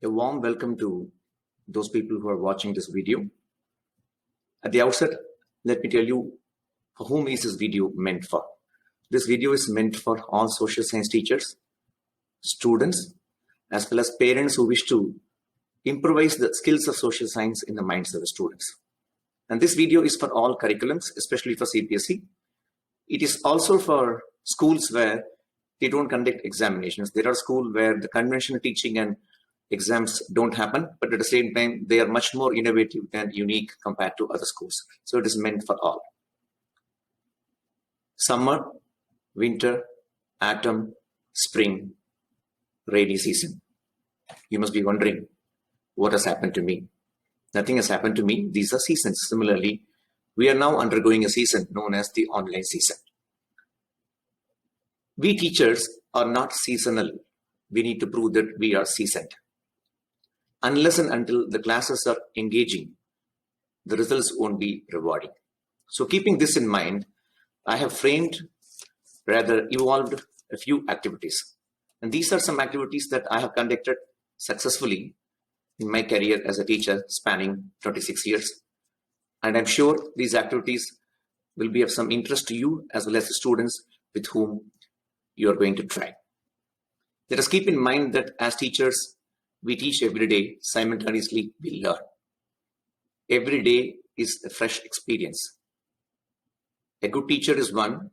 A warm welcome to those people who are watching this video. At the outset, let me tell you for whom is this video meant for. This video is meant for all social science teachers, students, as well as parents who wish to improvise the skills of social science in the minds of the students. And this video is for all curriculums, especially for CBSE. It is also for schools where they don't conduct examinations. There are schools where the conventional teaching and exams don't happen, but at the same time, they are much more innovative and unique compared to other schools. So it is meant for all. Summer, winter, autumn, spring, rainy season. You must be wondering, what has happened to me? Nothing has happened to me. These are seasons. Similarly, we are now undergoing a season known as the online season. We teachers are not seasonal. We need to prove that we are seasoned. Unless and until the classes are engaging, the results won't be rewarding. So keeping this in mind, I have evolved a few activities. And these are some activities that I have conducted successfully in my career as a teacher spanning 26 years. And I'm sure these activities will be of some interest to you as well as the students with whom you are going to try. Let us keep in mind that as teachers, we teach every day, simultaneously we learn. Every day is a fresh experience. A good teacher is one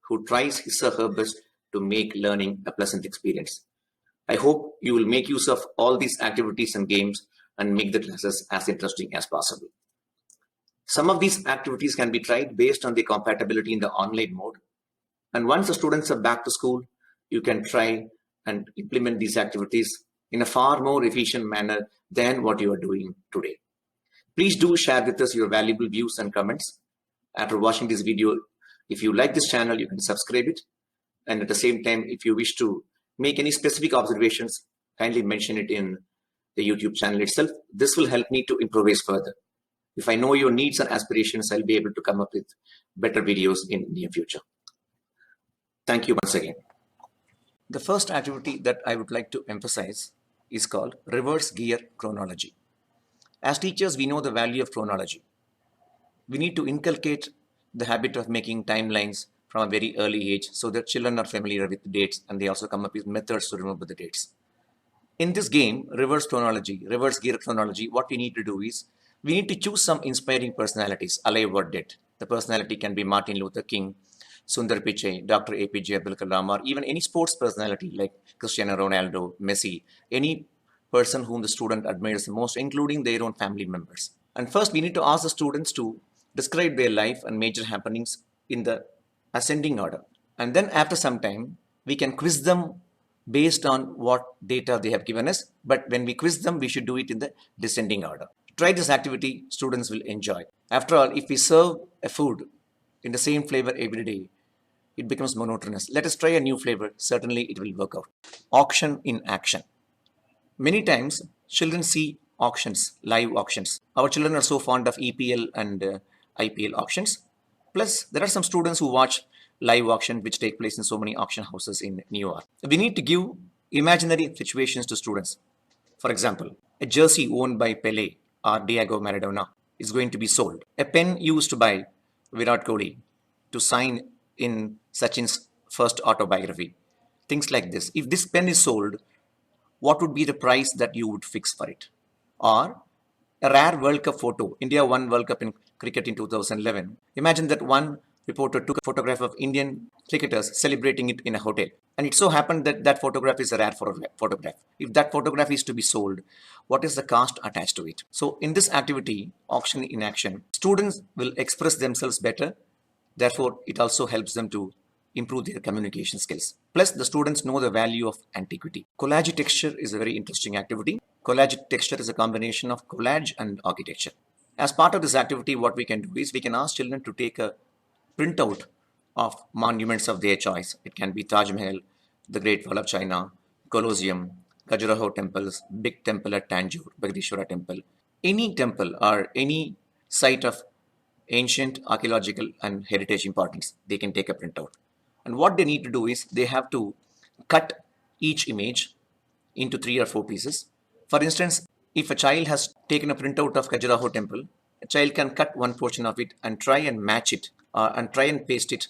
who tries his or her best to make learning a pleasant experience. I hope you will make use of all these activities and games and make the classes as interesting as possible. Some of these activities can be tried based on the compatibility in the online mode. And once the students are back to school, you can try and implement these activities in a far more efficient manner than what you are doing today. Please do share with us your valuable views and comments. After watching this video, if you like this channel, you can subscribe it. And at the same time, if you wish to make any specific observations, kindly mention it in the YouTube channel itself. This will help me to improvise further. If I know your needs and aspirations, I'll be able to come up with better videos in the near future. Thank you once again. The first activity that I would like to emphasize is called reverse gear chronology. As teachers, we know the value of chronology. We need to inculcate the habit of making timelines from a very early age so that children are familiar with the dates and they also come up with methods to remember the dates. In this game, reverse gear chronology, what we need to do is we need to choose some inspiring personalities, alive or dead. The personality can be Martin Luther King, Sundar Pichai, Dr. APJ Abdul Kalam, or even any sports personality like Cristiano Ronaldo, Messi, any person whom the student admires the most, including their own family members. And first, we need to ask the students to describe their life and major happenings in the ascending order. And then after some time, we can quiz them based on what data they have given us. But when we quiz them, we should do it in the descending order. Try this activity, students will enjoy. After all, if we serve a food in the same flavor every day, it becomes monotonous. Let us try a new flavor. Certainly, it will work out. Auction in action. Many times, children see auctions, live auctions. Our children are so fond of EPL and IPL auctions. Plus, there are some students who watch live auction which take place in so many auction houses in New York. We need to give imaginary situations to students. For example, a jersey owned by Pele or Diego Maradona is going to be sold. A pen used by Virat Kohli to sign in Sachin's first autobiography. Things like this. If this pen is sold, what would be the price that you would fix for it? Or a rare World Cup photo. India won World Cup in cricket in 2011. Imagine that one reporter took a photograph of Indian cricketers celebrating it in a hotel. And it so happened that that photograph is a rare photograph. If that photograph is to be sold, what is the cost attached to it? So in this activity, auction in action, students will express themselves better. Therefore, it also helps them to improve their communication skills. Plus, the students know the value of antiquity. Collage texture is a very interesting activity. Collage texture is a combination of collage and architecture. As part of this activity, what we can do is we can ask children to take a printout of monuments of their choice. It can be Taj Mahal, the Great Wall of China, Colosseum, Khajuraho temples, big temple at Tanjore, Brihadishwara temple. Any temple or any site of ancient archaeological and heritage importance, they can take a printout. And what they need to do is they have to cut each image into 3 or 4 pieces For instance, if a child has taken a printout of Khajuraho temple, a child can cut one portion of it and try and match it and try and paste it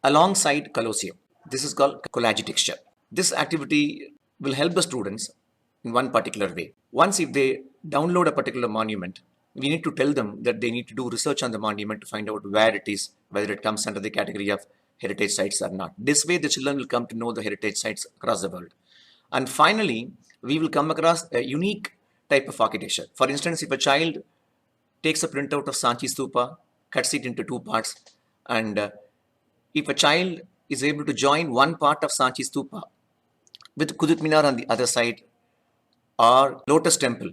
alongside Colosseum. This is called collage texture. This activity will help the students in one particular way. Once if they download a particular monument, we need to tell them that they need to do research on the monument to find out where it is, whether it comes under the category of heritage sites or not. This way the children will come to know the heritage sites across the world. And finally, we will come across a unique type of architecture. For instance, if a child takes a printout of Sanchi Stupa, cuts it into two parts, and if a child is able to join one part of Sanchi Stupa with Qutub Minar on the other side, or Lotus Temple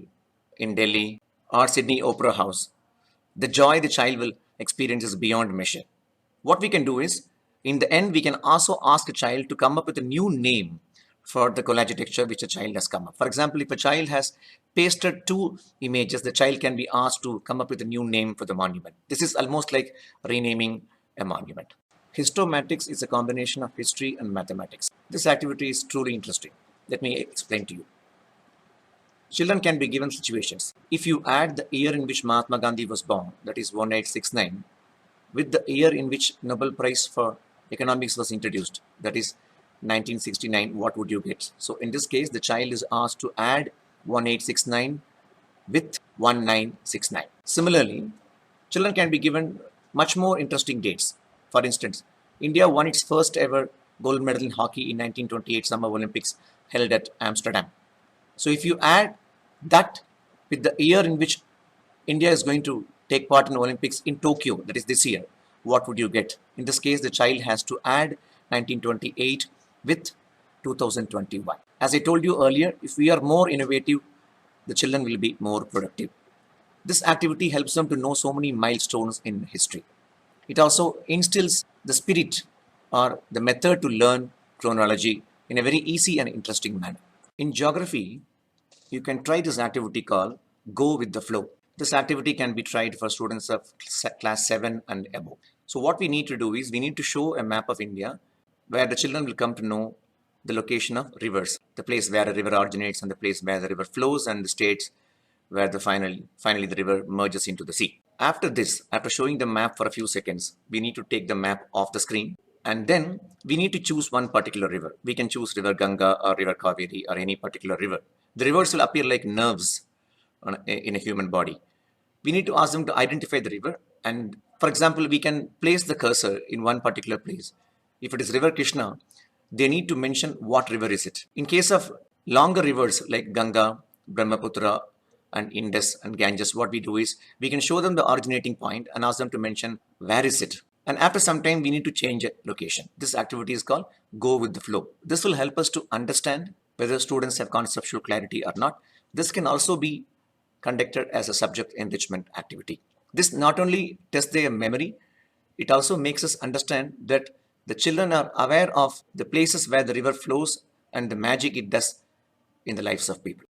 in Delhi, or Sydney Opera House, the joy the child will experience is beyond measure. What we can do is, in the end, we can also ask a child to come up with a new name for the collage texture which a child has come up. For example, if a child has pasted two images, the child can be asked to come up with a new name for the monument. This is almost like renaming a monument. Histomatics is a combination of history and mathematics. This activity is truly interesting. Let me explain to you. Children can be given situations. If you add the year in which Mahatma Gandhi was born, that is 1869, with the year in which Nobel Prize for Economics was introduced, that is 1969, what would you get? So in this case, the child is asked to add 1869 with 1969. Similarly, children can be given much more interesting dates. For instance, India won its first ever gold medal in hockey in 1928 Summer Olympics held at Amsterdam. So if you add that with the year in which India is going to take part in Olympics in Tokyo, that is this year, what would you get? In this case, the child has to add 1928 with 2021. As I told you earlier, if we are more innovative, the children will be more productive. This activity helps them to know so many milestones in history. It also instills the spirit or the method to learn chronology in a very easy and interesting manner. In geography, you can try this activity called Go with the Flow. This activity can be tried for students of class 7 and above. So what we need to do is we need to show a map of India where the children will come to know the location of rivers, the place where a river originates and the place where the river flows, and the states where the finally the river merges into the sea. After this, after showing the map for a few seconds, we need to take the map off the screen, and then we need to choose one particular river. We can choose river Ganga or river Kaveri or any particular river. The rivers will appear like nerves in a human body. We need to ask them to identify the river, and for example, we can place the cursor in one particular place. If it is river Krishna, they need to mention what river is it. In case of longer rivers like Ganga, Brahmaputra, and Indus and Ganges, what we do is we can show them the originating point and ask them to mention where is it. And after some time, we need to change a location. This activity is called Go with the Flow. This will help us to understand whether students have conceptual clarity or not. This can also be conducted as a subject enrichment activity. This not only tests their memory, it also makes us understand that the children are aware of the places where the river flows and the magic it does in the lives of people.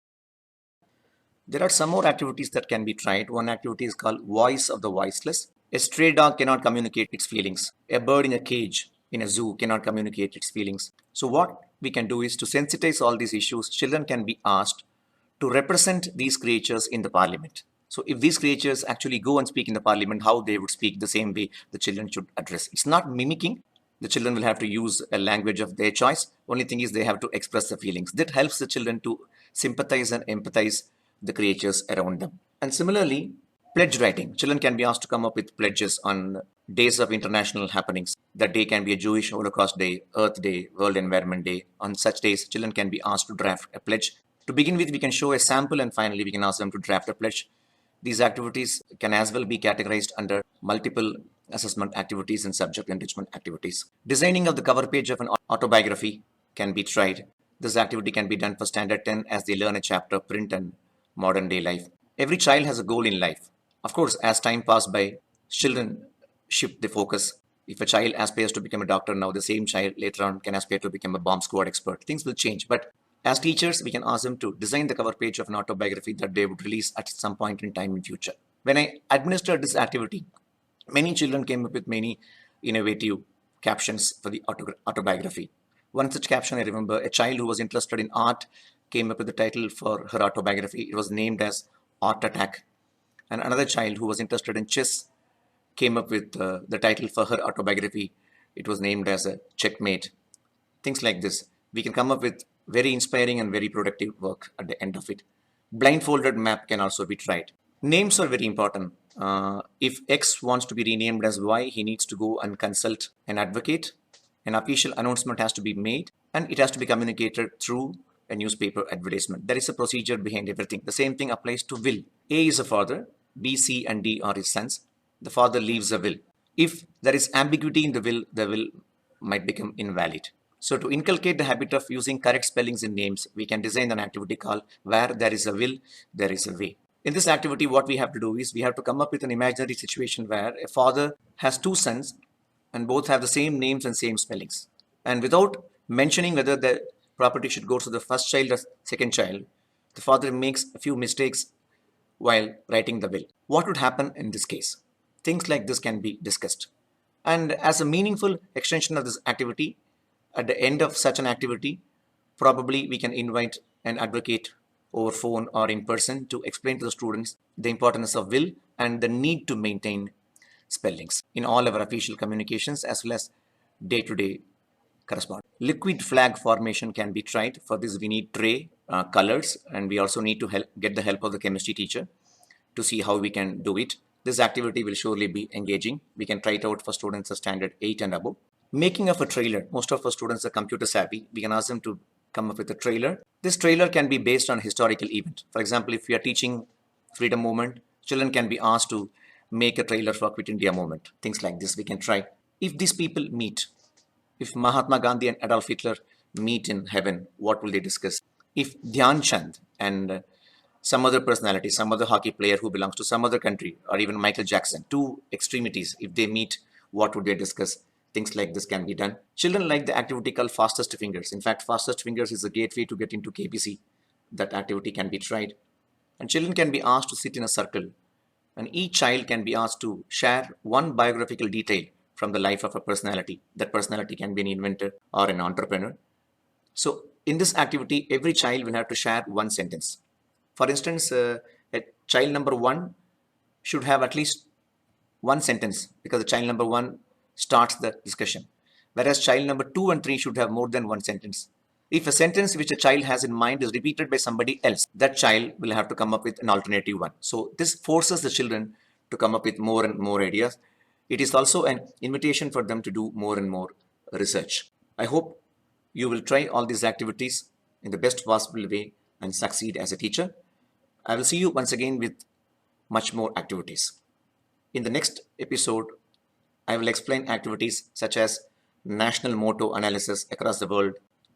There are some more activities that can be tried. One activity is called Voice of the Voiceless. A stray dog cannot communicate its feelings. A bird in a cage in a zoo cannot communicate its feelings. So what we can do is to sensitize all these issues. Children can be asked to represent these creatures in the parliament. So if these creatures actually go and speak in the parliament, how they would speak, the same way the children should address. It's not mimicking. The children will have to use a language of their choice. Only thing is they have to express the feelings. That helps the children to sympathize and empathize the creatures around them. And similarly, pledge writing. Children can be asked to come up with pledges on days of international happenings. That day can be a Jewish Holocaust Day, Earth Day, World Environment Day. On such days, children can be asked to draft a pledge. To begin with, we can show a sample, and finally we can ask them to draft a pledge. These activities can as well be categorized under multiple assessment activities and subject enrichment activities. Designing of the cover page of an autobiography can be tried. This activity can be done for standard 10 as they learn a chapter, print and modern day life. Every child has a goal in life. Of course, as time passes by, children shift the focus. If a child aspires to become a doctor now, the same child later on can aspire to become a bomb squad expert. Things will change. But as teachers, we can ask them to design the cover page of an autobiography that they would release at some point in time in future. When I administered this activity, many children came up with many innovative captions for the autobiography. One such caption I remember, a child who was interested in art came up with the title for her autobiography. It was named as Art Attack. And another child who was interested in chess came up with the title for her autobiography. It was named as a Checkmate. Things like this. We can come up with very inspiring and very productive work at the end of it. Blindfolded map can also be tried. Names are very important. If X wants to be renamed as Y, he needs to go and consult an advocate. An official announcement has to be made and it has to be communicated through a newspaper advertisement. There is a procedure behind everything. The same thing applies to will. A is a father, B, C, and D are his sons. The father leaves a will. If there is ambiguity in the will might become invalid. So to inculcate the habit of using correct spellings in names, we can design an activity called Where There Is a Will, There Is a Way. In this activity, what we have to do is we have to come up with an imaginary situation where a father has two sons and both have the same names and same spellings. And without mentioning whether the property should go to the first child or second child, the father makes a few mistakes while writing the will. What would happen in this case? Things like this can be discussed. And as a meaningful extension of this activity, at the end of such an activity, probably we can invite an advocate over phone or in person to explain to the students the importance of will and the need to maintain spellings in all our official communications as well as day-to-day correspondence. Liquid flag formation can be tried. For this, we need tray, colors, and we also need to get the help of the chemistry teacher to see how we can do it. This activity will surely be engaging. We can try it out for students of standard 8 and above. Making of a trailer. Most of our students are computer savvy. We can ask them to come up with a trailer. This trailer can be based on a historical event. For example, if we are teaching freedom movement, children can be asked to make a trailer for Quit India movement. Things like this we can try. If these people meet, if Mahatma Gandhi and Adolf Hitler meet in heaven, what will they discuss? If Dhyan Chand and some other personality, some other hockey player who belongs to some other country, or even Michael Jackson, two extremities, if they meet, what would they discuss? Things like this can be done. Children like the activity called Fastest Fingers. In fact, Fastest Fingers is a gateway to get into KBC. That activity can be tried. And children can be asked to sit in a circle. And each child can be asked to share one biographical detail from the life of a personality. That personality can be an inventor or an entrepreneur. So in this activity, every child will have to share one sentence. For instance, a child number 1 should have at least one sentence because the child number 1 starts the discussion. Whereas child number 2 and 3 should have more than one sentence. If a sentence which a child has in mind is repeated by somebody else, that child will have to come up with an alternative one. So this forces the children to come up with more and more ideas. It is also an invitation for them to do more and more research. I hope you will try all these activities in the best possible way and succeed as a teacher. I will see you once again with much more activities. In the next episode, I will explain activities such as national motto analysis across the world,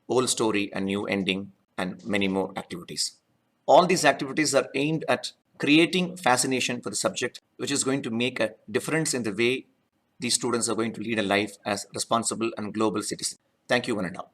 old story and new ending, and many more activities. All these activities are aimed at creating fascination for the subject, which is going to make a difference in the way these students are going to lead a life as responsible and global citizens. Thank you, one and all.